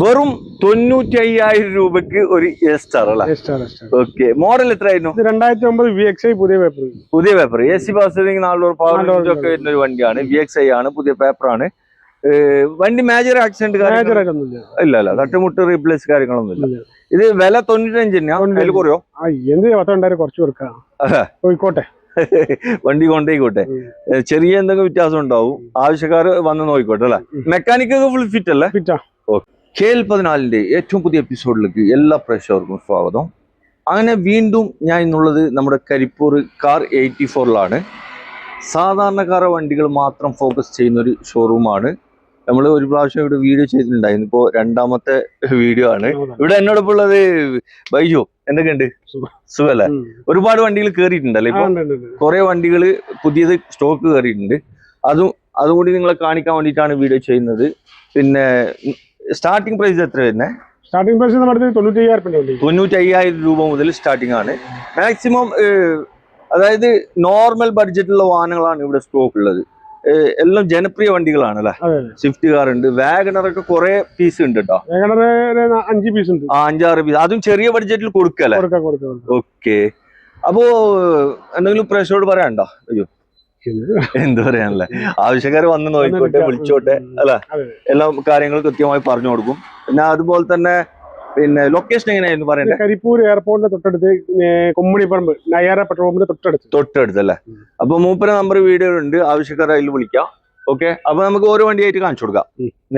വെറും 95,000 രൂപക്ക് ഒരു സ്റ്റാർ അല്ലേ? ഓക്കെ. മോഡൽ എത്രയായിരുന്നു? 2009 VXi പുതിയ paper. AC power steering 4 power ഒക്കെ വരുന്ന ഒരു വണ്ടിയാണ്. VXi ആണ്, പുതിയ പേപ്പറാണ്. വണ്ടി മേജർ ആക്സിഡന്റ് ഇല്ല അല്ല, തട്ടുമുട്ട് റീപ്ലേസ് കാര്യങ്ങളൊന്നും ഇല്ല. ഇത് വില 95 കുറയോ? കുറച്ച് കൊടുക്കാം. കോഴിക്കോട്ടെ വണ്ടി കൊണ്ടേക്കോട്ടെ. ചെറിയ എന്തെങ്കിലും വ്യത്യാസം ഉണ്ടാവും. ആവശ്യക്കാർ വന്ന് നോക്കിക്കോട്ടെ അല്ലെ? മെക്കാനിക് ഫുൾ ഫിറ്റ് അല്ലേ? KL14 ഏറ്റവും പുതിയ എപ്പിസോഡിലേക്ക് എല്ലാ പ്രേക്ഷകർക്കും സ്വാഗതം. അങ്ങനെ വീണ്ടും ഞാൻ ഇന്നുള്ളത് നമ്മുടെ കരിപ്പൂർ കാർ 84ലാണ്. സാധാരണക്കാര വണ്ടികൾ മാത്രം ഫോക്കസ് ചെയ്യുന്ന ഒരു ഷോറൂമാണ്. നമ്മൾ ഒരു പ്രാവശ്യം ഇവിടെ വീഡിയോ ചെയ്തിട്ടുണ്ടായിരുന്നു. ഇപ്പോൾ രണ്ടാമത്തെ വീഡിയോ ആണ്. ഇവിടെ എന്നോടൊപ്പം ഉള്ളത് ബൈജു. എന്തൊക്കെയുണ്ട്? സുഖല്ലേ? ഒരുപാട് വണ്ടികൾ കയറിയിട്ടുണ്ടല്ലേ? ഇപ്പൊ കുറെ വണ്ടികൾ പുതിയത് സ്റ്റോക്ക് കയറിയിട്ടുണ്ട്. അതുകൂടി നിങ്ങളെ കാണിക്കാൻ വേണ്ടിയിട്ടാണ് വീഡിയോ ചെയ്യുന്നത്. പിന്നെ സ്റ്റാർട്ടിംഗ് പ്രൈസ് എത്ര വരുന്നത്? സ്റ്റാർട്ടിംഗ് പ്രൈസ് 95,000 രൂപ മുതൽ സ്റ്റാർട്ടിംഗ് ആണ്. മാക്സിമം അതായത് നോർമൽ ബഡ്ജറ്റുള്ള വാഹനങ്ങളാണ് ഇവിടെ സ്റ്റോക്ക് ഉള്ളത്. എല്ലാം ജനപ്രിയ വണ്ടികളാണ് അല്ലെ? സ്വിഫ്റ്റ് കാർ ഉണ്ട്, വാഗണറൊക്കെ കുറെ പീസ് ഉണ്ട് കേട്ടോ. 5 പീസ് ഉണ്ട്. 5-6 പീസ്, അതും ചെറിയ ബഡ്ജറ്റിൽ കൊടുക്കല്ലേ? ഓക്കെ. അപ്പോ എന്തെങ്കിലും പ്രേക്ഷകരോട് പറയാനുണ്ടോ? അയ്യോ എന്ത് പറയാനല്ലേ, ആവശ്യക്കാർ വന്ന് നോക്കിക്കോട്ടെ, വിളിച്ചോട്ടെ അല്ലെ? എല്ലാ കാര്യങ്ങളും കൃത്യമായി പറഞ്ഞു കൊടുക്കും. പിന്നെ അതുപോലെ തന്നെ പിന്നെ ലൊക്കേഷൻ എങ്ങനെയായിരുന്നു പറയണ്ടേ? കരിപ്പൂർ എയർപോർട്ടിന്റെ തൊട്ടടുത്ത്, കൊമ്മണിപ്പറമ്പ് നയാര പെട്രോൾ പമ്പിന്റെ തൊട്ടടുത്തല്ലേ? അപ്പൊ മൂപ്പര നമ്പർ വീഡിയോ ഉണ്ട്, ആവശ്യക്കാർ അതിൽ വിളിക്കാം. ഓക്കെ. അപ്പൊ നമുക്ക് ഓരോ വണ്ടിയായിട്ട് കാണിച്ചു കൊടുക്കാം.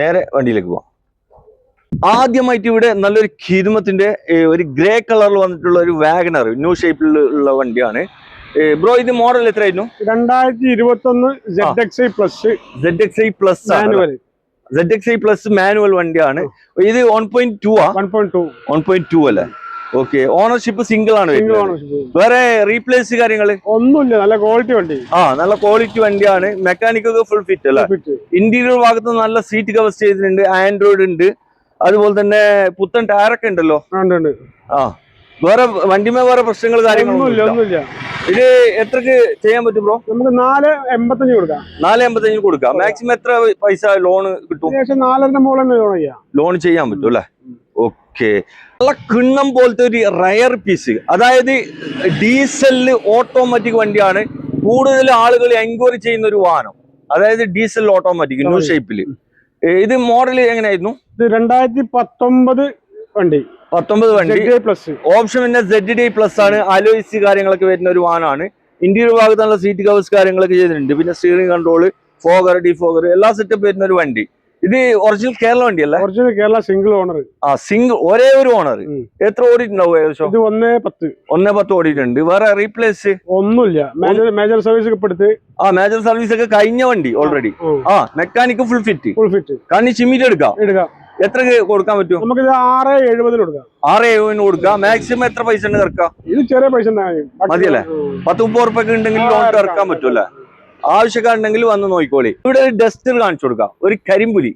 നേരെ വണ്ടിയിലേക്ക് പോവാം. ആദ്യമായിട്ട് ഇവിടെ നല്ലൊരു ഖിദ്മത്തിന്റെ ഒരു ഗ്രേ കളറിൽ വന്നിട്ടുള്ള ഒരു വാഗണർ ന്യൂ ഷേപ്പിൽ ഉള്ള വണ്ടിയാണ്. ബ്രോ, ഇത് മോഡൽ എത്രയായിരുന്നു? 2021 ZXi plus ZXi plus manual വണ്ടിയാണ്. ഇത് 1.2 അല്ലേ? ഓക്കെ. ഓണർഷിപ്പ് സിംഗിൾ ആണ്. വേറെ റീപ്ലേസ് കാര്യങ്ങള് ഒന്നുമില്ല. നല്ല ക്വാളിറ്റി വണ്ടി. നല്ല ക്വാളിറ്റി വണ്ടിയാണ്. മെക്കാനിക്കൊക്കെ ഫുൾ ഫിറ്റ് അല്ലേ? ഇന്റീരിയർ ഭാഗത്ത് നല്ല സീറ്റ് കവേഴ്സ് ചെയ്തിട്ടുണ്ട്, ആൻഡ്രോയിഡ് ഉണ്ട്. അതുപോലെ തന്നെ പുത്തൻ ടയറൊക്കെ ഉണ്ടല്ലോ. വേറെ വണ്ടിമേ വേറെ പ്രശ്നങ്ങൾ കാര്യങ്ങളൊന്നുമില്ല. ഇത് എത്രക്ക് ചെയ്യാൻ പറ്റും ബ്രോ? നമുക്ക് 485 കൊടുക്കാം. 485 കൊടുക്കാം. മാക്സിമം എത്ര പൈസ ലോണ് കിട്ടും? 4.5 ലോൺ ചെയ്യാൻ പറ്റും അല്ലെ? ഓക്കെ. നല്ല കിണ്ണം പോലത്തെ ഒരു റയർ പീസ്, അതായത് ഡീസലില് ഓട്ടോമാറ്റിക് വണ്ടിയാണ്. കൂടുതൽ ആളുകൾ എൻക്വയറി ചെയ്യുന്ന ഒരു വാഹനം, അതായത് ഡീസൽ ഓട്ടോമാറ്റിക് ന്യൂ ഷേപ്പില്. ഇത് മോഡൽ എങ്ങനെയായിരുന്നു? ഇത് 2019 വണ്ടി. 19 വണ്ടി. ഓപ്ഷൻ പിന്നെ ZD പ്ലസ് ആണ്. അലോയ്സ് കാര്യങ്ങളൊക്കെ വരുന്ന ഒരു വാഹനമാണ്. ഇന്റീരിയർ ഭാഗത്തുള്ള സീറ്റ് കവേഴ്സ് കാര്യങ്ങളൊക്കെ ചെയ്തിട്ടുണ്ട്. പിന്നെ സ്റ്റിയറിംഗ് കൺട്രോൾ, ഫോഗർ, ഡിഫോഗർ എല്ലാ സെറ്റപ്പ് വരുന്ന ഒരു വണ്ടി. ഇത് ഒറിജിനൽ കേരള വണ്ടി അല്ലേ? Original Kerala single owner. Single, ഒരേ ഒരു ഓണർ. എത്ര ഓടിയിട്ടുണ്ടാവും ഏകദേശം? ഇത് 110 ഓടിയിട്ടുണ്ട്. വേറെ റീപ്ലേസ് ഒന്നുമില്ല. മേജർ സർവീസ് ഒക്കെ മേജർ സർവീസ് ഒക്കെ കഴിഞ്ഞ വണ്ടി ഓൾറെഡി. Mechanic full fit. കാരണം ചിമ്മിറ്റ് എടുക്കാം. എത്ര കൊടുക്കാൻ പറ്റും? നമുക്ക് 670 കൊടുക്കാം. 670 കൊടുക്കാം. മാക്സിമം എത്ര പൈസ ഉണ്ട് ഇറക്കാം? ഇത് ചെറിയ പൈസ മതിയല്ലേ? 10-30 ഉറുപ്പൊക്കെ ഉണ്ടെങ്കിൽ ലോൺ ഇറക്കാൻ പറ്റൂല്ലേ? ആവശ്യക്കാരുണ്ടെങ്കിൽ വന്ന് നോക്കിക്കോളി. ഇവിടെ ഒരു ഡസ്റ്റർ കാണിച്ചു കൊടുക്കാം, ഒരു കരിമ്പുലി,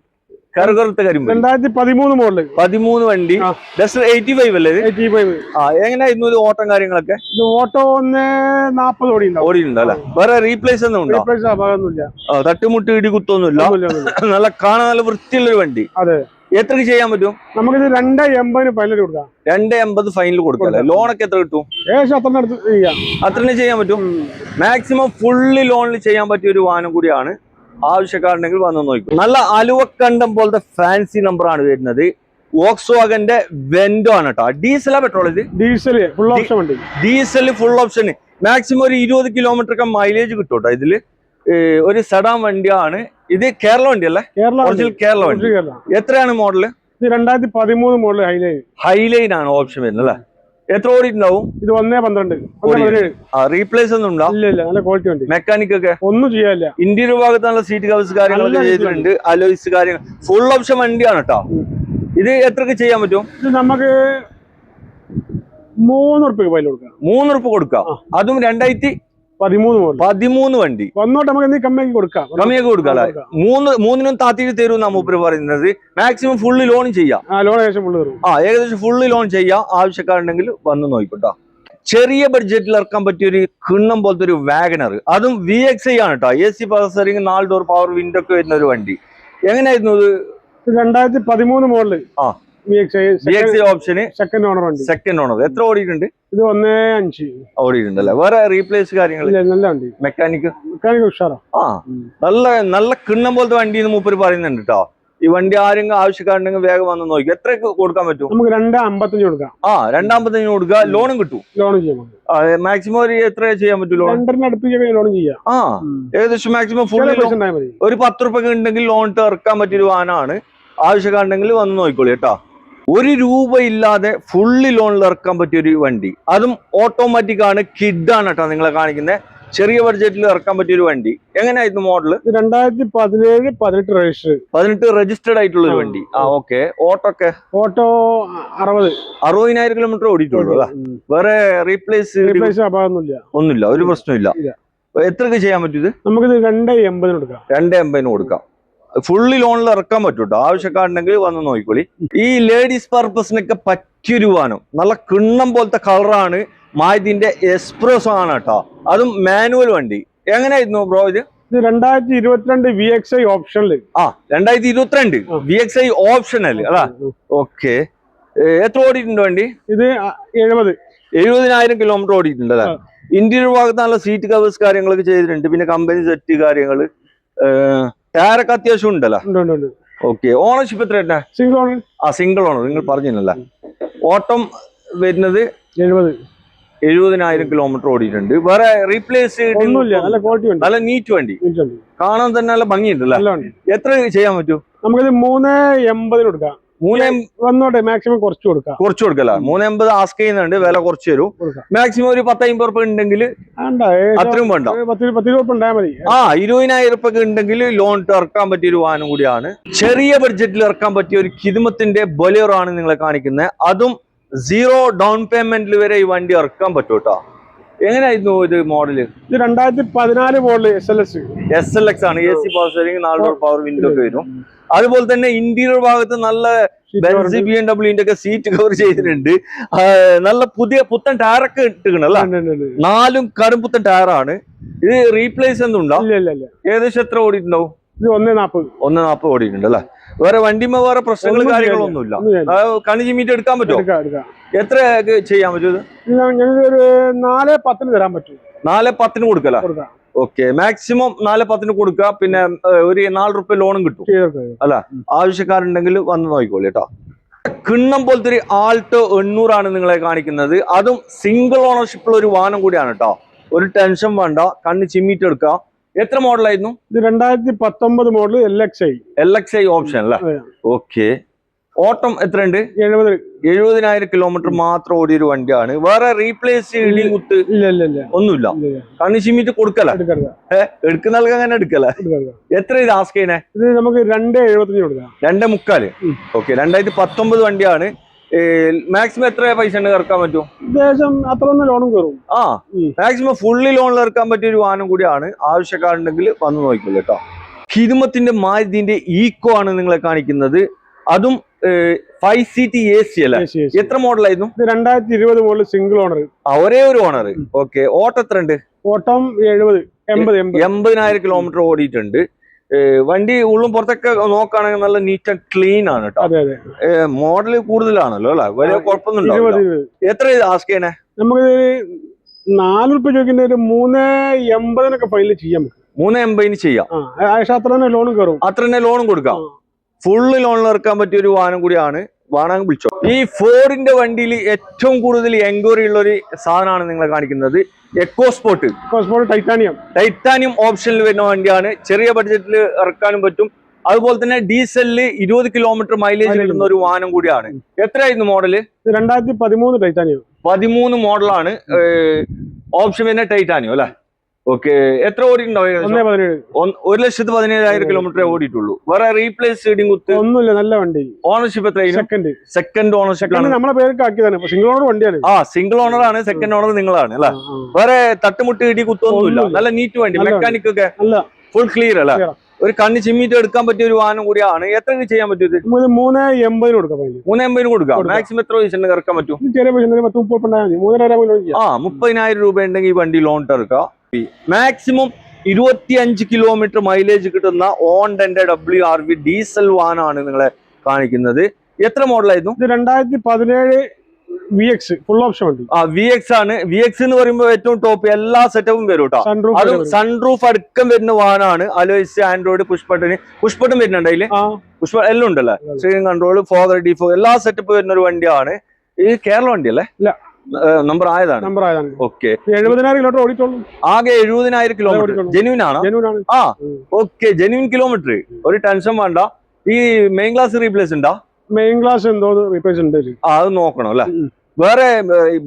കറുകറുത്ത കരിമ്പുലി. 2013 മോഡൽ 13 വണ്ടി. ഡസ്റ്റർ 85 അല്ലേ? 85. എങ്ങനെയായിരുന്നു ഇത് ഓട്ടം കാര്യങ്ങളൊക്കെ? ഓട്ടോ 140 ഓടിയിട്ടുണ്ടോ അല്ലെ? വേറെ റീപ്ലേസ് ഒന്നും ഉണ്ടോ? തട്ടുമുട്ട് ഇടി കുത്തൊന്നുമില്ല. നല്ല കാണാൻ നല്ല വൃത്തിയുള്ളൊരു വണ്ടി. അതെ. എത്രക്ക് ചെയ്യാൻ പറ്റും? നമുക്കിത് 280 ഫൈനൽ കൊടുക്കാം. 280 ഫൈനൽ കൊടുക്കാം. ലോണൊക്കെ എത്ര കിട്ടും? അത്രയും ചെയ്യാൻ പറ്റും. മാക്സിമം ഫുള്ളി ലോണിൽ ചെയ്യാൻ പറ്റിയ ഒരു വാഹനം കൂടിയാണ്. ആവശ്യക്കാരുണ്ടെങ്കിൽ വന്ന് നോക്കും. നല്ല അലുവക്കണ്ടം പോലത്തെ ഫാൻസി നമ്പർ ആണ് വരുന്നത്. വോക്സ്വാഗന്റെ വെന്റോ ആണ് കേട്ടോ. ഡീസലാ പെട്രോൾ? ഇത് ഡീസൽ ഫുൾ ഓപ്ഷൻ വണ്ടി. Diesel full option. മാക്സിമം ഒരു 20 കിലോമീറ്റർ മൈലേജ് കിട്ടും കേട്ടോ ഇതില്. ഒരു സെഡാൻ വണ്ടിയാണ്. ഇത് കേരള വണ്ടി അല്ലേ? ഒറിജിനൽ കേരള വണ്ടി. എത്രയാണ് മോഡല്? 2013 മോഡൽ ഹൈലൈൻ ആണ് ഓപ്ഷൻ വരുന്നത് അല്ലേ? എത്ര ഓടിയിട്ടുണ്ടാവും? ഇത് 112. റീപ്ലേസ് ഒന്നും ഉണ്ടോ? നല്ല ക്വാളിറ്റി വണ്ടി. മെക്കാനിക് ഒക്കെ ഒന്നും ചെയ്യാനില്ല. ഇന്റീരിയർ ഭാഗത്ത് നല്ല സീറ്റ് കവേഴ്സ് കാര്യങ്ങളൊക്കെ ചെയ്തിട്ടുണ്ട്. അലോയ്സ് കാര്യങ്ങൾ ഫുൾ ഓപ്ഷൻ വണ്ടിയാണ് കേട്ടോ. ഇത് എത്രക്ക് ചെയ്യാൻ പറ്റും? ഇത് നമുക്ക് 3 ഉറുപ്പിക കൊടുക്കാം. അതും 2013 വണ്ടി. വന്നോട്ട് നമുക്ക് കമ്മിയാക്കി കൊടുക്കാം. അല്ലെ? മൂന്നിനും താത്തിയിട്ട് തരും മൂപ്പര് പറയുന്നത്. മാക്സിമം ഫുള്ള് ലോൺ ചെയ്യാം. ഏകദേശം ഫുള്ള് ലോൺ ചെയ്യാം. ആവശ്യക്കാരുണ്ടെങ്കിൽ വന്ന് നോക്കിക്കോട്ടോ. ചെറിയ ബഡ്ജറ്റിൽ ഇറക്കാൻ പറ്റിയ ഒരു കിണ്ണം പോലത്തെ ഒരു വാഗണർ, അതും VXi ആണ് കേട്ടോ. AC power steering, 4 door power window ഒക്കെ വരുന്ന ഒരു വണ്ടി. എങ്ങനെയായിരുന്നു ഇത് 2013 മോഡല് ആ ഓപ്ഷന് സെക്കൻഡ് ഓണർ വണ്ടി. Second owner. എത്ര ഓടിയിട്ടുണ്ട്? ഇത് 1.5 ഓടിയിട്ടുണ്ടല്ലേ. വേറെ റീപ്ലേസ് കാര്യങ്ങൾ? നല്ല വണ്ടി. മെക്കാനിക് ഉഷാറാ. ആ നല്ല കിണ്ണം പോലത്തെ വണ്ടി എന്ന് മൂപ്പര് പറയുന്നുണ്ട് കേട്ടോ. ഈ വണ്ടി ആരെങ്കിലും ആവശ്യക്കാരുണ്ടെങ്കിൽ വേഗം വന്ന് നോക്കി. എത്രയൊക്കെ കൊടുക്കാൻ പറ്റും? നമുക്ക് 2.55 കൊടുക്കാം. 2.55 കൊടുക്കുക. ലോണും കിട്ടും. ലോൺ ചെയ്യാം. മാക്സിമം ഒരു എത്ര ചെയ്യാൻ പറ്റും? ലോൺ 2.5 അടുപ്പിച്ച് ലോൺ ചെയ്യാം. ഏകദേശം മാക്സിമം ഫുൾ ഒരു 10 രൂപ ഉണ്ടെങ്കിൽ ലോൺ ഇറക്കാൻ പറ്റിയൊരു വാഹനമാണ്. ആവശ്യക്കാരുണ്ടെങ്കിൽ വന്ന് നോക്കിക്കോളി കേട്ടോ. 1 രൂപ ഇല്ലാതെ ഫുള്ളി ലോണിൽ ഇറക്കാൻ പറ്റിയൊരു വണ്ടി, അതും ഓട്ടോമാറ്റിക് ആണ്. കിഡാണ് കേട്ടോ നിങ്ങളെ കാണിക്കുന്നത്. ചെറിയ ബഡ്ജറ്റിൽ ഇറക്കാൻ പറ്റിയൊരു വണ്ടി. എങ്ങനെയായിരുന്നു മോഡല്? 2017-18 രജിസ്റ്റേർഡ് ആയിട്ടുള്ള ഒരു വണ്ടി. ഓക്കെ. ഓട്ടോ 60,000 കിലോമീറ്റർ ഓടിയിട്ടുള്ളൂ അല്ലേ? വേറെ റീപ്ലേസ് ഒന്നുമില്ല, ഒരു പ്രശ്നമില്ല. എത്രക്ക് ചെയ്യാൻ പറ്റും ഇത്? നമുക്കിത് 2.80 കൊടുക്കാം. 2.80 കൊടുക്കാം. ഫുള്ളി ലോണിൽ ഇറക്കാൻ പറ്റും കേട്ടോ. ആവശ്യക്കാരുണ്ടെങ്കിൽ വന്ന് നോക്കിക്കോളി. ഈ ലേഡീസ് പർപ്പസിനൊക്കെ പറ്റിയൊരു വാഹനം. നല്ല കിണ്ണം പോലത്തെ കളറാണ്. മാരുതിന്റെ എക്സ്പ്രസ് ആണ് കേട്ടോ. അതും മാനുവൽ വണ്ടി. എങ്ങനെയായിരുന്നു ബ്രോ ഇത്? 2022 VXI ഓപ്ഷനില്. 2022 VXI ഓപ്ഷനൽ അതാ. ഓക്കെ. എത്ര ഓടിയിട്ടുണ്ട് വണ്ടി? ഇത് 70,000 കിലോമീറ്റർ ഓടിയിട്ടുണ്ട് അല്ലേ? ഇന്റീരിയർ ഭാഗത്ത് നല്ല സീറ്റ് കവേഴ്സ് കാര്യങ്ങളൊക്കെ ചെയ്തിട്ടുണ്ട്. പിന്നെ കമ്പനി സെറ്റ് കാര്യങ്ങള്, ടയറൊക്കെ അത്യാവശ്യം ഉണ്ടല്ലോ. ഓക്കെ. ഓണർഷിപ്പ് എത്ര? Single owner. നിങ്ങൾ പറഞ്ഞില്ലല്ലേ. ഓട്ടം വരുന്നത് 70,000 കിലോമീറ്റർ ഓടിയിട്ടുണ്ട്. വേറെ റീപ്ലേസ് നല്ല നീറ്റ് വണ്ടി. കാണാൻ തന്നെ നല്ല ഭംഗിയുണ്ടല്ലേ? എത്ര ചെയ്യാൻ പറ്റും? നമുക്കിത് 3.80 കൊടുക്കാം. 3 മാക്സിമം കുറച്ച് കൊടുക്കല. 3.80 ആസ്ക് ചെയ്യുന്നുണ്ട്. വില കുറച്ച് തരും. മാക്സിമം ഒരു 10-50 രൂപ ഉണ്ടെങ്കിൽ അത്രയും വേണ്ട. 20,000 രൂപ ഉണ്ടെങ്കിൽ ലോൺ ഇറക്കാൻ പറ്റിയ ഒരു വാഹനം കൂടിയാണ്. ചെറിയ ബഡ്ജറ്റിൽ ഇറക്കാൻ പറ്റിയ ഒരു കിദ്മത്തിന്റെ ബൊലേറോ ആണ് നിങ്ങളെ കാണിക്കുന്നത്. അതും 0 ഡൗൺ പേയ്മെന്റിൽ വരെ ഈ വണ്ടി ഇറക്കാൻ പറ്റും കേട്ടോ. എങ്ങനെയായിരുന്നു ഇത് മോഡല്? ഇത് 2014 മോഡല് SLX ആണ്. AC power steering, 4 power window ഒക്കെ വരും. അതുപോലെ തന്നെ ഇന്റീരിയർ ഭാഗത്ത് നല്ല ബെൻസ് BMW ഒക്കെ സീറ്റ് കവർ ചെയ്തിട്ടുണ്ട്. നല്ല പുത്തൻ ടയറൊക്കെ ഇട്ടിക്കണല്ലേ? 4 കടുംപുത്തൻ ടയറാണ്. ഇത് റീപ്ലേസ് ഒന്നും ഉണ്ടോ? ഏകദേശം എത്ര ഓടിയിട്ടുണ്ടാവും? 1.40 ഓടിയിട്ടുണ്ട് അല്ലേ? വേറെ വണ്ടിമ വേറെ പ്രശ്നങ്ങളും കാര്യങ്ങളൊന്നുമില്ല. കണി ചിമ്മീറ്റ് എടുക്കാൻ പറ്റുമോ? എത്ര ചെയ്യാൻ പറ്റും? 4.10 തരാൻ പറ്റും. 4.10 കൊടുക്കല. ഓക്കെ. മാക്സിമം 4.10 കൊടുക്കുക. പിന്നെ ഒരു 4 രൂപ ലോണും കിട്ടും അല്ല? ആവശ്യക്കാരുണ്ടെങ്കിൽ വന്ന് നോക്കിക്കോളൂ കേട്ടോ. കിണ്ണം പോലത്തെ ഒരു ആൾട്ടോ 800 ആണ് നിങ്ങളെ കാണിക്കുന്നത്. അതും സിംഗിൾ ഓണർഷിപ്പുള്ള ഒരു വാഹനം കൂടിയാണ് കേട്ടോ. ഒരു ടെൻഷൻ വേണ്ട, കണ്ണ് ചിമ്മീറ്റ് എടുക്കാം. എത്ര മോഡലായിരുന്നു? ഇത് 2019 മോഡൽ LXI ഓപ്ഷൻ അല്ലേ? ഓക്കെ. ഓട്ടം എത്ര ഉണ്ട്? 70,000 കിലോമീറ്റർ മാത്രം ഓടിയൊരു വണ്ടിയാണ്. വേറെ റീപ്ലേസ് കുത്ത് ഒന്നുമില്ല. കണ്ണി ചിമ്മിട്ട് കൊടുക്കല. എടുക്കുന്ന ആൾക്ക് അങ്ങനെ എടുക്കല. എത്ര ഇത് ആസ്ക് ചെയ്യണേ? ഇത് നമുക്ക് 2.75 കൊടുക്കാം. 2.25. ഓക്കെ. 2019 വണ്ടിയാണ്. മാക്സിമം എത്ര പൈസ ഉണ്ട് ഇറക്കാൻ പറ്റും? അത്ര ലോണും കയറും. മാക്സിമം ഫുള്ളി ലോണിൽ ഇറക്കാൻ പറ്റിയ ഒരു വാഹനം കൂടിയാണ്. ആവശ്യക്കാരുണ്ടെങ്കിൽ വന്ന് നോക്കില്ല കേട്ടോ. ഹിദ്മത്തിന്റെ മാരുതിന്റെ ഈക്കോ ആണ് നിങ്ങളെ കാണിക്കുന്നത്. അതും 5 സീറ്റ് AC അല്ലേ? എത്ര മോഡലായിരുന്നു? 2020 മോഡൽ സിംഗിൾ ഓണർ. ഒരേ ഒരു ഓണർ. ഓക്കെ. ഓട്ടം എത്ര ഉണ്ട്? ഓട്ടം 80,000 കിലോമീറ്റർ ഓടിയിട്ടുണ്ട്. വണ്ടി ഉള്ളും പുറത്തൊക്കെ നോക്കുകയാണെങ്കിൽ നല്ല നീറ്റ് ആൻഡ് ക്ലീൻ ആണ് കേട്ടോ. മോഡൽ കൂടുതലാണല്ലോ അല്ലെ? വലിയ കുഴപ്പമൊന്നും. എത്ര ആസ്ക് ചെയ്യണേ? നമുക്ക് 4 രൂപ ചോദിക്കുന്ന ഒരു 3.80 ഫൈനൽ ചെയ്യാം. 3.80 ചെയ്യാം. അത്ര തന്നെ ലോണും കയറും. അത്ര തന്നെ ലോണും കൊടുക്കാം. ഫുള്ള് ലോണിൽ ഇറക്കാൻ പറ്റിയ ഒരു വാഹനം കൂടിയാണ്. വാഹനം വിളിച്ചോ. ഈ ഫോറിന്റെ വണ്ടിയിൽ ഏറ്റവും കൂടുതൽ എൻക്വയറി ഉള്ള ഒരു സാധനമാണ് നിങ്ങളെ കാണിക്കുന്നത്. എക്കോസ്പോർട്ട് ടൈറ്റാനിയം ഓപ്ഷനിൽ വരുന്ന വണ്ടിയാണ്. ചെറിയ ബഡ്ജറ്റിൽ ഇറക്കാനും പറ്റും. അതുപോലെ തന്നെ ഡീസലില് 20 കിലോമീറ്റർ മൈലേജ് കിട്ടുന്ന ഒരു വാഹനം കൂടിയാണ്. എത്രയായിരുന്നു മോഡല്? 2013 ടൈറ്റാനിയം. 13 മോഡലാണ്. ഓപ്ഷൻ വരുന്ന ടൈറ്റാനിയം അല്ലെ? ഓക്കെ. എത്ര ഓടിയിട്ടുണ്ടാവും? 1,17,000 കിലോമീറ്റർ ഓടിയിട്ടുള്ളൂ. വേറെ റീപ്ലേസ് സീഡിംഗ് കുത്ത് ഒന്നുമില്ല. നല്ല വണ്ടി. ഓണർഷിപ്പ് എത്രയായിരുന്നു? സെക്കൻഡ് ഓണർഷിപ്പ് ആണ്. നമ്മളെ പേർക്ക് ആക്കിയതാണ്. സിംഗിൾ ഓണർ വണ്ടിയാണ്. സിംഗിൾ ഓണർ ആണ്. സെക്കൻഡ് ഓണർ നിങ്ങളാണ് അല്ലെ? വേറെ തട്ടുമുട്ട് ഇടി കുത്തൊന്നുമില്ല. നല്ല നീറ്റ് വണ്ടി. മെക്കാനിക് ഒക്കെ ഫുൾ ക്ലിയർ അല്ല? ഒരു കണ്ണ് ചിമ്മിട്ട് എടുക്കാൻ പറ്റിയ ഒരു വാഹനം കൂടിയാണ്. എത്ര ചെയ്യാൻ പറ്റും? 3.80 കൊടുക്കാം. 3.80 കൊടുക്കാം. മാക്സിമം എത്ര പൈസ ഇറക്കാൻ പറ്റും? 30,000 രൂപ ഉണ്ടെങ്കിൽ ഈ വണ്ടി ലോൺ ഇറക്കാം. മാക്സിമം 25 കിലോമീറ്റർ മൈലേജ് കിട്ടുന്ന ഓൺ WRV ഡീസൽ വാഹനമാണ് നിങ്ങളെ കാണിക്കുന്നത്. എത്ര മോഡലായിരുന്നു? ഇത് 2017 VX ഫുൾ ഓപ്ഷൻ വണ്ടി. VX ആണ്. VX എന്ന് പറയുമ്പോൾ ഏറ്റവും ടോപ്പ് എല്ലാ സെറ്റപ്പും വരും കേട്ടോ. അതും സൺറൂഫ് അടക്കം വരുന്ന വാഹനമാണ്. അലോയ്സ്, ആൻഡ്രോയിഡ്, പുഷ് ബട്ടൺ വരുന്നുണ്ട് അതില്. പുഷ് എല്ലാം ഉണ്ടല്ലേ, സ്റ്റിയറിംഗ് കൺട്രോൾ, ഫോഗർ, ഡിഫോഗർ എല്ലാ സെറ്റപ്പ് വരുന്ന ഒരു വണ്ടിയാണ്. ഈ കേരള വണ്ടി അല്ലേ? നമ്പർ ആയതാണ്. ഓക്കെ, 70,000 കിലോമീറ്റർ ഓടിച്ചോളൂ. ആകെ 70,000 കിലോമീറ്റർ. ജെന്യൂൻ ആണ്. Okay, genuine kilometre. ഒരു ടെൻഷൻ വേണ്ട. ഈ മെയിൻ ക്ലാസ് റീപ്ലേസ് ഉണ്ടോ? മെയിൻ ക്ലാസ് എന്തോ റീപ്ലേസ് ഉണ്ട്. അത് നോക്കണം അല്ലെ. വേറെ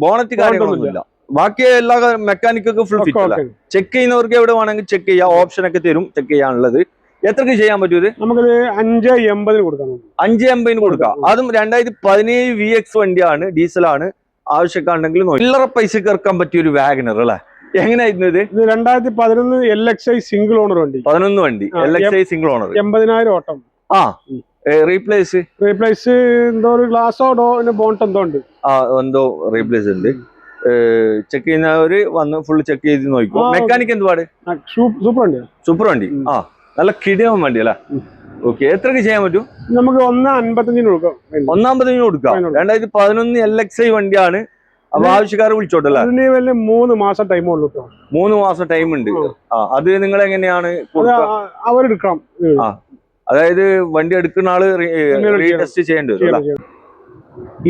ബോണറ്റ് കാര്യങ്ങളൊന്നുമില്ല. ബാക്കി എല്ലാ മെക്കാനിക്കൊക്കെ ഫുൾ ഫിറ്റ് അല്ല. ചെക്ക് ചെയ്യുന്നവർക്ക് എവിടെ വേണമെങ്കിൽ ചെക്ക് ചെയ്യാം. ഓപ്ഷൻ ഒക്കെ തരും ചെക്ക് ചെയ്യാനുള്ളത്. എത്രക്ക് ചെയ്യാൻ പറ്റൂത്? നമുക്കത് 580 കൊടുക്കാം. 580 കൊടുക്കാം. അതും 2017 VX വണ്ടിയാണ്, ഡീസലാണ്. ആവശ്യക്കാരുണ്ടെങ്കിൽ ചില്ലറ പൈസക്ക് ഇറക്കാൻ പറ്റിയ ഒരു വാഗനർ അല്ലെ. എങ്ങനെയായിരുന്നു ഇത്? 2011 LXI സിംഗിൾ ഓണർ വണ്ടി. 11 വണ്ടി LXI സിംഗിൾ ഓണർ. 80,000 ഓട്ടം. റീപ്ലേസ് എന്തോ ഒരു ഗ്ലാസോ ബോണ്ട് എന്തോ ഉണ്ട്. എന്തോ റീപ്ലേസ് ഉണ്ട്. ചെക്ക് ചെയ്യുന്നവര് വന്ന് ഫുൾ ചെക്ക് ചെയ്ത് നോക്കോ. മെക്കാനിക് എന്ത് പാട്? സൂപ്പർ വണ്ടി. നല്ല കിടിലൻ വണ്ടി അല്ലേ. ഓക്കെ, എത്രക്ക് ചെയ്യാൻ പറ്റും? നമുക്ക് 1.55 കൊടുക്കാം. 1.55 കൊടുക്കാം. 2011 LXI വണ്ടിയാണ്. അപ്പൊ ആവശ്യക്കാരെ വിളിച്ചോട്ടല്ലേ. 3 മാസം ടൈം ഉള്ളൂ. 3 മാസം ടൈം ഉണ്ട്. അത് നിങ്ങൾ എങ്ങനെയാണ് അവരെടുക്കാം? അതായത് വണ്ടി എടുക്കുന്ന ആള് റീടെസ്റ്റ് ചെയ്യേണ്ടി വരും.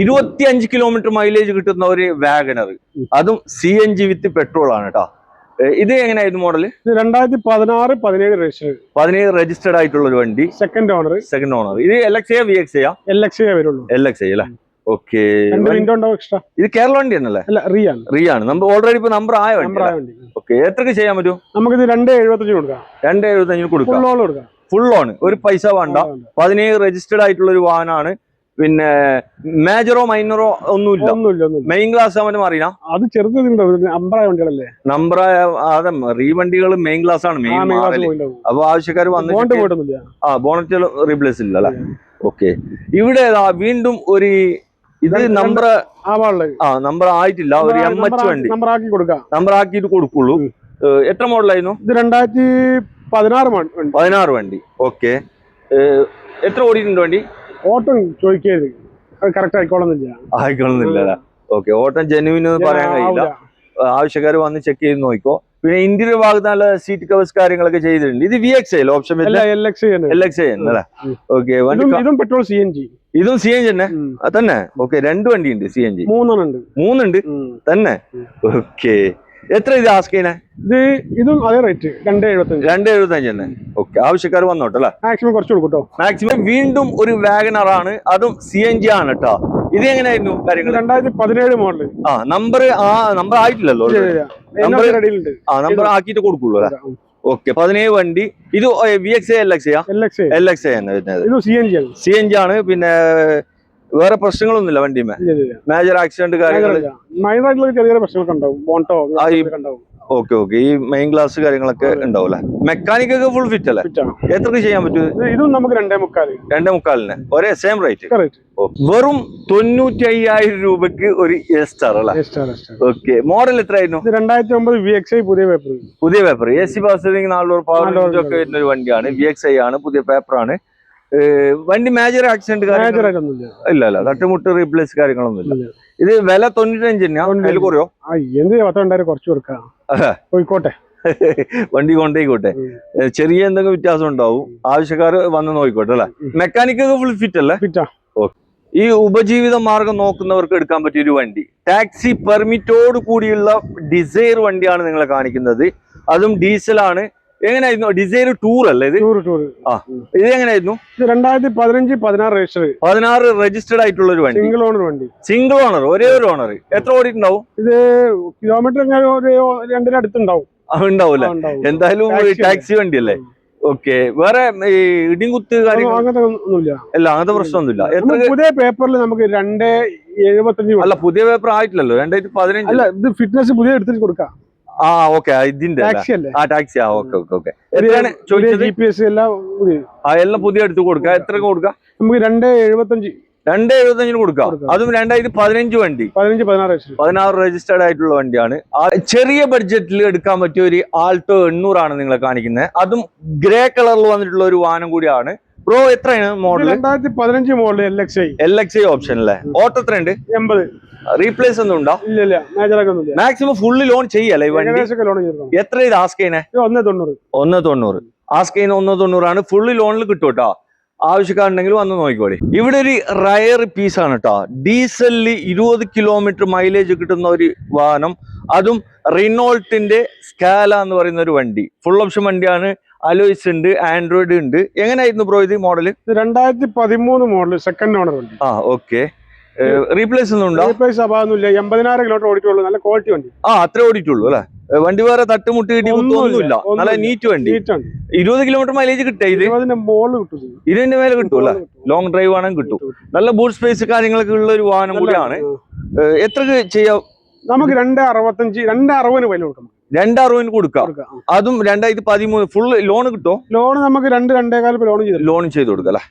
25 കിലോമീറ്റർ മൈലേജ് കിട്ടുന്ന ഒരു വാഗനർ, അതും CNG വിത്ത് പെട്രോൾ ആണ് കേട്ടോ. ഇത് എങ്ങനെയായിരുന്നു മോഡല്? 2016-17 രജിസ്റ്റേർഡ് ആയിട്ടുള്ള ഒരു വണ്ടി. Second owner. ഇത് LXI VXI? LXI വരുള്ളൂ. LXI അല്ലേ. ഓക്കെ, ഇത് കേരള വണ്ടി തന്നെയല്ലേ? റിയ ആണ്. നമ്മൾ ഓൾറെഡി ഇപ്പൊ നമ്പർ ആയ വണ്ടി. ഓക്കെ, എത്രക്ക് ചെയ്യാൻ പറ്റും? നമുക്കിത് 2.75 കൊടുക്കാം. 2.75 കൊടുക്കാം. ഫുൾ ഓൺ, ഒരു പൈസ വേണ്ട. 17 രജിസ്റ്റേർഡ് ആയിട്ടുള്ള ഒരു വാഹനമാണ്. പിന്നെ മേജറോ മൈനറോ ഒന്നുമില്ല. മെയിൻ ക്ലാസ് അവന് അറിയാം. അത് ചെറുതുണ്ടോ? വണ്ടികളല്ലേ നമ്പർ. അതെ, റീ വണ്ടികൾ മെയിൻ ക്ലാസ് ആണ് മെയിൻ. അപ്പൊ ആവശ്യക്കാർ വന്ന് ബോണറ്റ് റീപ്ലേസ് ഇല്ല അല്ലെ. ഓക്കെ, ഇവിടെ വീണ്ടും ഒരു ഇത് നമ്പർ ആയിട്ടില്ല. ഒരു MH വണ്ടി നമ്പർ ആക്കിയിട്ട് കൊടുക്കുള്ളൂ. എത്ര മോഡലായിരുന്നു? ഇത് 2016 വണ്ടി. ഓക്കെ, എത്ര ഓടിയിട്ടുണ്ട് വണ്ടി? ഓട്ടം ചോദിക്കരുത്, കറക്റ്റ് ആയിക്കോളുന്നില്ല. ഓക്കെ, ഓട്ടം ജെന്യൂൻ പറയാൻ കഴിയില്ല. ആവശ്യക്കാർ വന്ന് ചെക്ക് ചെയ്ത് നോക്കിക്കോ. പിന്നെ ഇന്റീരിയർ ഭാഗത്ത് നല്ല സീറ്റ് കവേഴ്സ് കാര്യങ്ങളൊക്കെ ചെയ്തിട്ടുണ്ട്. ഇത് VXI ഓപ്ഷൻ LXI അല്ലേ. ഓക്കെ, ഇതും പെട്രോൾ CNG. ഇതും CNG തന്നെ. ഓക്കെ, 2 വണ്ടി ഉണ്ട്. CNG 3 തന്നെ. ഓക്കെ, എത്ര ഇത് ആസ്ക് ചെയ്യണേ? ഇതും അതേ റേറ്റ് 2.75 തന്നെ. ഓക്കെ, ആവശ്യക്കാർ വന്നോട്ടെ അല്ലെ. മാക്സിമം കുറച്ച് കൊടുക്കട്ടോ. മാക്സിമം. വീണ്ടും ഒരു വാഗനർ ആണ്, അതും CNG ആണ് കേട്ടോ. ഇത് എങ്ങനെയായിരുന്നു കാര്യങ്ങൾ? 2017 മോഡൽ. നമ്പർ ആയിട്ടില്ലല്ലോ. നമ്പർ ആക്കിയിട്ട് കൊടുക്കുള്ളൂ അല്ലെ. ഓക്കെ, 17 വണ്ടി. ഇത് VXI LXI തന്നെ വരുന്നത്. CNG ആണ്. പിന്നെ വേറെ പ്രശ്നങ്ങളൊന്നുമില്ല വണ്ടിമേ. മേജർ ആക്സിഡന്റ് കാര്യങ്ങൾ ചെറിയ പ്രശ്നങ്ങളൊക്കെ ഉണ്ടാവും. ഓക്കെ, ഈ മെയിൻ ക്ലാസ് കാര്യങ്ങളൊക്കെ ഉണ്ടാവും അല്ലെ. മെക്കാനിക് ഒക്കെ ഫുൾ ഫിറ്റ് അല്ലേ. എത്രക്ക് ചെയ്യാൻ പറ്റും? ഇതും നമുക്ക് 2.25 ഒരേ സെയിം റേറ്റ്. വെറും 95,000 രൂപക്ക് ഒരു സ്റ്റാർ അല്ലേ. ഓക്കെ, മോഡൽ എത്രയായിരുന്നു? 2009 VXI പുതിയ paper. AC power steering, 4 door power ഒക്കെ വരുന്ന ഒരു വണ്ടിയാണ്. VXI ആണ്, പുതിയ പേപ്പറാണ്. വണ്ടി മേജർ ആക്സിഡന്റ് ഇല്ല. തട്ടുമുട്ട് റീപ്ലേസ് കാര്യങ്ങളൊന്നും ഇല്ല. ഇത് വില 95 കുറയോ? കുറച്ച് കൊടുക്കാം. പോയിക്കോട്ടെ, വണ്ടി കൊണ്ടേക്കോട്ടെ. ചെറിയ എന്തെങ്കിലും വ്യത്യാസം ഉണ്ടാവും. ആവശ്യക്കാർ വന്ന് നോക്കിക്കോട്ടെ അല്ലെ. മെക്കാനിക് ഒക്കെ ഫുൾ ഫിറ്റ് അല്ലേ? ഈ ഉപജീവിത മാർഗം നോക്കുന്നവർക്ക് എടുക്കാൻ പറ്റിയ ഒരു വണ്ടി. ടാക്സി പെർമിറ്റോട് കൂടിയുള്ള ഡിസൈർ വണ്ടിയാണ് നിങ്ങളെ കാണിക്കുന്നത്. അതും ഡീസലാണ്. എങ്ങനെയായിരുന്നു? ഡിസൈർ ടൂർ അല്ലേ ഇത്? ഇത് എങ്ങനെയായിരുന്നു? 2015-16 രജിസ്റ്റേർഡ് ആയിട്ടുള്ള ഒരു വണ്ടി. സിംഗിൾ ഓണർ, ഒരേ ഒരു ഓണർ. എത്ര ഓടിയിട്ടുണ്ടാവും? ഇത് കിലോമീറ്റർ 2 അടുത്തുണ്ടാവും. ഉണ്ടാവൂല്ലേ. എന്തായാലും ടാക്സി വണ്ടി അല്ലേ. ഓക്കെ, വേറെ ഇടിങ്കുത്ത് കാര്യങ്ങൾ അല്ല, അങ്ങനത്തെ പ്രശ്നമൊന്നുമില്ല. പുതിയ പേപ്പറിൽ നമുക്ക് 2.75. അല്ല, പുതിയ പേപ്പർ ആയിട്ടില്ലല്ലോ. 2015 അല്ല, ഇത് ഫിറ്റ്നസ് പുതിയ എടുത്തിട്ട് കൊടുക്കാം. ഓക്കെ, ഇതിന്റെ ടാക്സി. ഓക്കെ. GPS എല്ലാം പുതിയ എടുത്ത് കൊടുക്കാം. എത്ര കൊടുക്കാം? നമുക്ക് 2.75 കൊടുക്കാം. അതും 2015 വണ്ടി. 16 രജിസ്റ്റേർഡ് ആയിട്ടുള്ള വണ്ടിയാണ്. ചെറിയ ബഡ്ജറ്റിൽ എടുക്കാൻ പറ്റിയ ഒരു ആൾട്ടോ 800 ആണ് നിങ്ങളെ കാണിക്കുന്നത്. അതും ഗ്രേ കളറിൽ വന്നിട്ടുള്ള ഒരു വാഹനം കൂടിയാണ്. പ്രോ എത്രയാണ് model? 2015 model LXi. LXi option അല്ലേ? ഓട്ടോ എത്രയുണ്ട്? 80. റീപ്ലേസ് ഒന്നും ഉണ്ടോ? ഇല്ല മേജറൊക്കെ ഒന്നുമില്ല. മാക്സിമം ഫുള്ള് ലോൺ ചെയ്യല്ലേ ഈ വണ്ടി? ലോൺ ചെയ്തു. എത്ര ഇത് ആസ്കൈനെ? 190. 190. ആസ്കൈന് 190 ഫുള്ള് ലോണിൽ കിട്ടും കേട്ടോ. ആവശ്യക്കാരുണ്ടെങ്കിൽ വന്ന് നോക്കിക്കോളി. ഇവിടെ ഒരു റയർ പീസ് ആണ് കേട്ടോ. ഡീസലിൽ 20 കിലോമീറ്റർ മൈലേജ് കിട്ടുന്ന ഒരു വാഹനം, അതും റിനോൾട്ടിന്റെ സ്കാല എന്ന് പറയുന്ന ഒരു വണ്ടി. ഫുൾ ഓപ്ഷൻ വണ്ടിയാണ്. അലോയ്സ് ഉണ്ട്, ആൻഡ്രോയിഡ് ഉണ്ട്. എങ്ങനെയായിരുന്നു ബ്രോ ഇത് മോഡൽ? 2013 മോഡൽ, സെക്കൻഡ് ഓണർ വണ്ടി. ഓക്കെ. റീപ്ലേസ് ഒന്നും ഉണ്ടോ? റീപ്ലേസ് അഭാവമൊന്നുമില്ല. 80,000 കിലോമീറ്റർ ഓടിയിട്ടുള്ളൂ. നല്ല ക്വാളിറ്റി വണ്ടി. അത്രേ ഓടിയിട്ടുള്ളൂ അല്ലെ? വണ്ടി വേറെ തട്ടുമുട്ടി കിട്ടി ഒന്നുമില്ല. നല്ല നീറ്റ് വണ്ടി. 20 കിലോമീറ്റർ മൈലേജ് കിട്ടേ ഇത്? 20 മേലെ കിട്ടും അല്ലെ? ലോങ് ഡ്രൈവ് ആണെങ്കിൽ കിട്ടും. നല്ല ബൂട്ട് സ്പേസ് കാര്യങ്ങളൊക്കെ ഉള്ള ഒരു വാഹനം കൂടിയാണ്. എത്ര ചെയ്യാം നമുക്ക്? 260 വില കൊടുക്കണം. 260 കൊടുക്കാം. അതും 2013 ഫുൾ ലോൺ കിട്ടോ? ലോൺ നമുക്ക് 2-2.25 ലോൺ ചെയ്ത് കൊടുക്കാം അല്ലെ?